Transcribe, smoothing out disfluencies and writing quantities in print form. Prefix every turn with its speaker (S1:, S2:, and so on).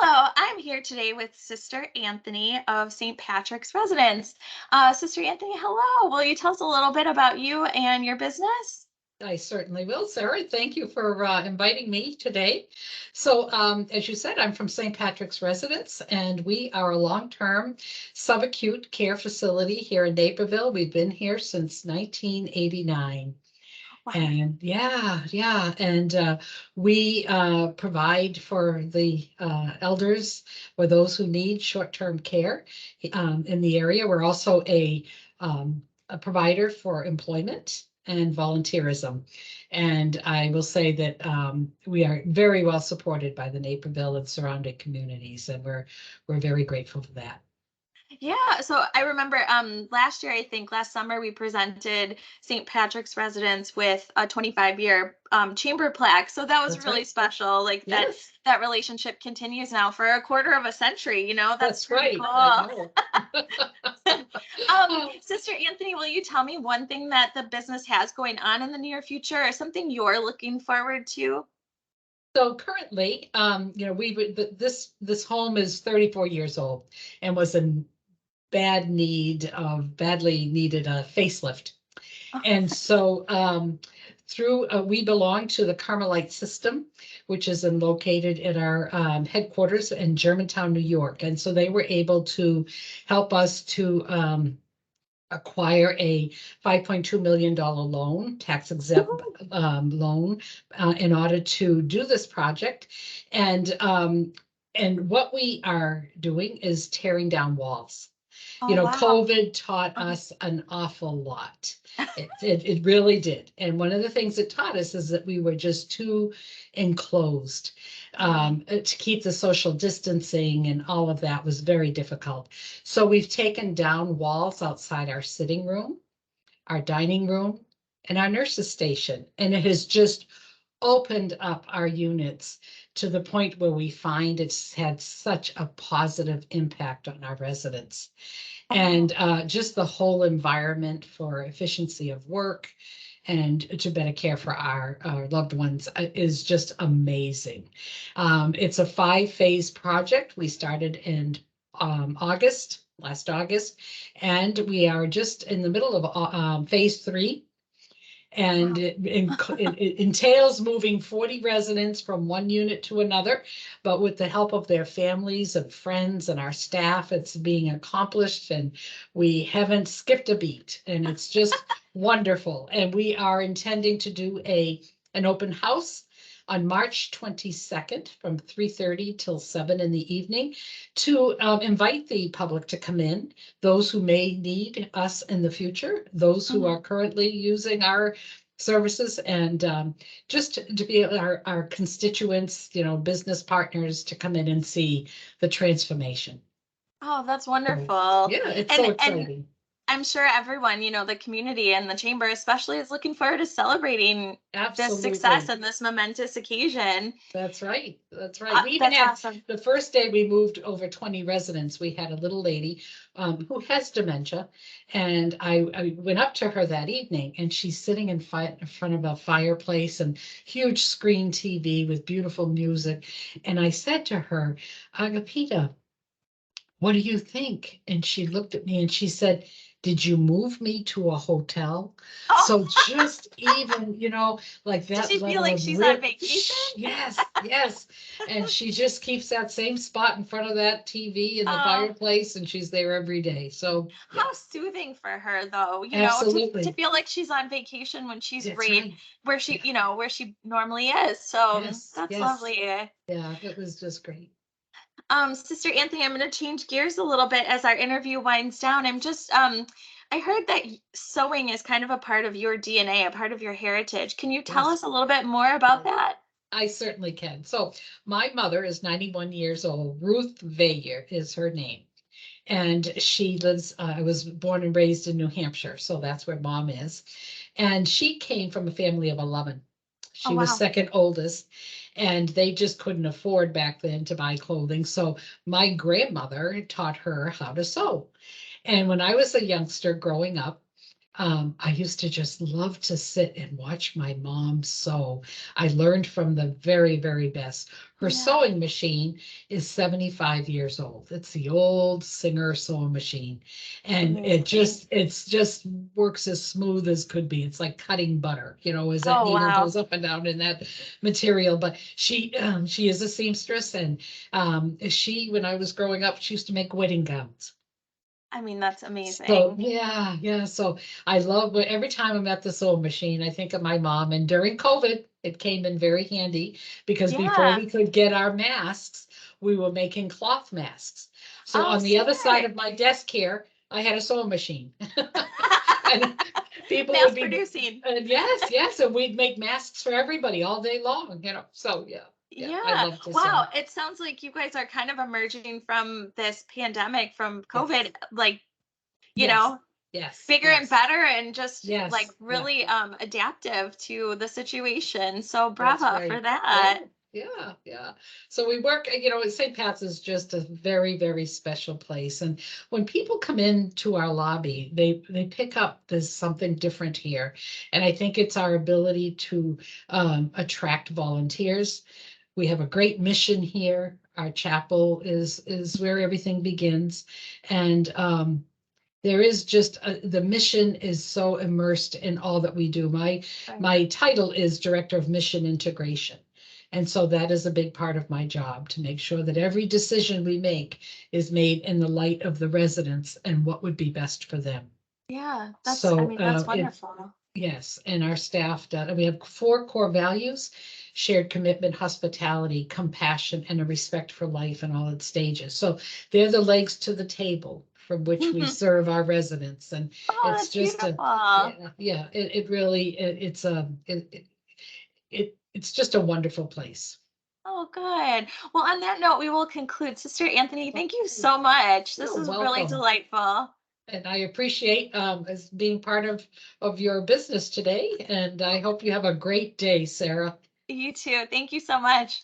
S1: Hello, I'm here today with Sister Anthony of St. Patrick's Residence. Sister Anthony, hello. Will you tell us a little bit about you and your business?
S2: I certainly will, Sarah. Thank you for inviting me today. So, as you said, I'm from St. Patrick's Residence, and we are a long-term subacute care facility here in Naperville. We've been here since 1989.
S1: Wow.
S2: And and we provide for the elders or those who need short-term care in the area. We're also a provider for employment and volunteerism. And I will say that we are very well supported by the Naperville and surrounding communities, and we're very grateful for that.
S1: Yeah, so I remember last year, I think last summer, we presented St. Patrick's Residence with a 25-year chamber plaque. So that was
S2: That's
S1: really
S2: right.
S1: special. Like that
S2: Yes,
S1: that relationship continues now for a quarter of a century, that's
S2: that's
S1: pretty
S2: right. I
S1: cool.
S2: know.
S1: Sister Anthony, will you tell me one thing that the business has going on in the near future or something you're looking forward to?
S2: So currently, this home is 34 years old and was in badly needed a facelift. And so through we belong to the Carmelite system, which is located at our headquarters in Germantown, New York. And so they were able to help us to acquire a $5.2 million loan, tax exempt loan, in order to do this project. And what we are doing is tearing down walls.
S1: Oh, wow.
S2: COVID taught
S1: Mhm.
S2: us an awful lot. It really did. And one of the things it taught us is that we were just too enclosed. To keep the social distancing and all of that was very difficult. So we've taken down walls outside our sitting room, our dining room, and our nurse's station. And it has just opened up our units to the point where we find it's had such a positive impact on our residents.
S1: Oh,
S2: And just the whole environment for efficiency of work and to better care for our loved ones is just amazing. It's a 5-phase project. We started in last August, and we are just in the middle of phase 3. And
S1: wow.
S2: it entails moving 40 residents from one unit to another, but with the help of their families and friends and our staff, it's being accomplished, and we haven't skipped a beat, and it's just wonderful. And we are intending to do an open house on March 22nd from 3:30 till 7 in the evening to invite the public to come in, those who may need us in the future, those who
S1: Mhm.
S2: are currently using our services, and just to be our constituents, business partners, to come in and see the transformation.
S1: Oh, that's
S2: So
S1: wonderful.
S2: yeah, it's so
S1: And
S2: exciting.
S1: I'm sure everyone, the community and the chamber especially is looking forward to celebrating this success
S2: Absolutely.
S1: and this momentous occasion.
S2: That's right. That's right. We even
S1: That's
S2: had
S1: awesome.
S2: the first day we moved over 20 residents. We had a little lady who has dementia, and I went up to her that evening, and she's sitting in front of a fireplace and huge screen TV with beautiful music. And I said to her, Agapita, what do you think? And she looked at me and she said, did you move me to a hotel?
S1: Oh,
S2: So just even, like
S1: does
S2: that
S1: she feel
S2: level
S1: like
S2: of
S1: she's on vacation?
S2: rich. Yes, yes. And she just keeps that same spot in front of that TV and the
S1: Oh,
S2: fireplace, and she's there every day. So yeah,
S1: how soothing for her though, to
S2: absolutely.
S1: feel like she's on vacation when she's
S2: That's
S1: right
S2: right.
S1: where she normally is. So
S2: Yes,
S1: that's
S2: yes.
S1: lovely.
S2: Yeah, it was just great.
S1: Sister Anthony, I'm going to change gears a little bit as our interview winds down. I heard that sewing is kind of a part of your DNA, a part of your heritage. Can you tell
S2: Yes.
S1: us a little bit more about that?
S2: I certainly can. So my mother is 91 years old. Ruth Vayer is her name. And she lives, I was born and raised in New Hampshire, so that's where mom is. And she came from a family of 11.
S1: Oh,
S2: She was
S1: wow.
S2: second oldest, and they just couldn't afford back then to buy clothing. So my grandmother taught her how to sew. And when I was a youngster growing up, I used to just love to sit and watch my mom sew. I learned from the very, very best. Her
S1: Yeah,
S2: sewing machine is 75 years old. It's the old Singer sewing machine. And
S1: amazing.
S2: it's just works as smooth as could be. It's like cutting butter, as that
S1: Oh,
S2: needle
S1: wow.
S2: goes up and down in that material. But she is a seamstress, and when I was growing up, she used to make wedding gowns.
S1: I mean, that's
S2: So
S1: amazing.
S2: yeah, yeah. So I love, but every time I'm at the sewing machine, I think of my mom. And during COVID, it came in very handy because before
S1: Yeah.
S2: we could get our masks, we were making cloth masks. So
S1: Oh,
S2: on the other side
S1: smart.
S2: of my desk here, I had a sewing machine. And people would
S1: Mass
S2: be,
S1: producing.
S2: and yes, yes, and we'd make masks for everybody all day long. So yeah, yeah, I
S1: Yeah.
S2: love to
S1: Wow.
S2: sew.
S1: It sounds like you guys are kind of emerging from this pandemic, from
S2: Yes,
S1: COVID, like, you
S2: yes,
S1: know,
S2: yes,
S1: bigger and
S2: yes,
S1: better and just like
S2: yes, yeah.
S1: really adaptive to the situation. So
S2: That's
S1: brava for
S2: right. Yeah,
S1: that.
S2: yeah, yeah. So we work, St. Pat's is just a very, very special place. And when people come into our lobby, they pick up there's something different here. And I think it's our ability to attract volunteers. We have a great mission here. Our chapel is where everything begins. And there is just the mission is so immersed in all that we do.
S1: Right.
S2: My title is Director of Mission Integration. And so that is a big part of my job, to make sure that every decision we make is made in the light of the residents and what would be best for them.
S1: Yeah. I
S2: So
S1: mean, that's
S2: it
S1: wonderful.
S2: yes, and our staff, we have 4 core values: shared commitment, hospitality, compassion, and a respect for life in all its stages. So they're the legs to the table from which we
S1: Oh,
S2: serve our residents. And it's
S1: that's
S2: just
S1: beautiful.
S2: yeah, it really, it's just a wonderful place.
S1: Oh, good. Well, on that note, we will conclude. Sister Anthony, thank you
S2: Okay,
S1: so much. This
S2: you're
S1: is really
S2: welcome.
S1: delightful.
S2: And I appreciate as being part of your business today. And I hope you have a great day, Sarah.
S1: You too. Thank you so much.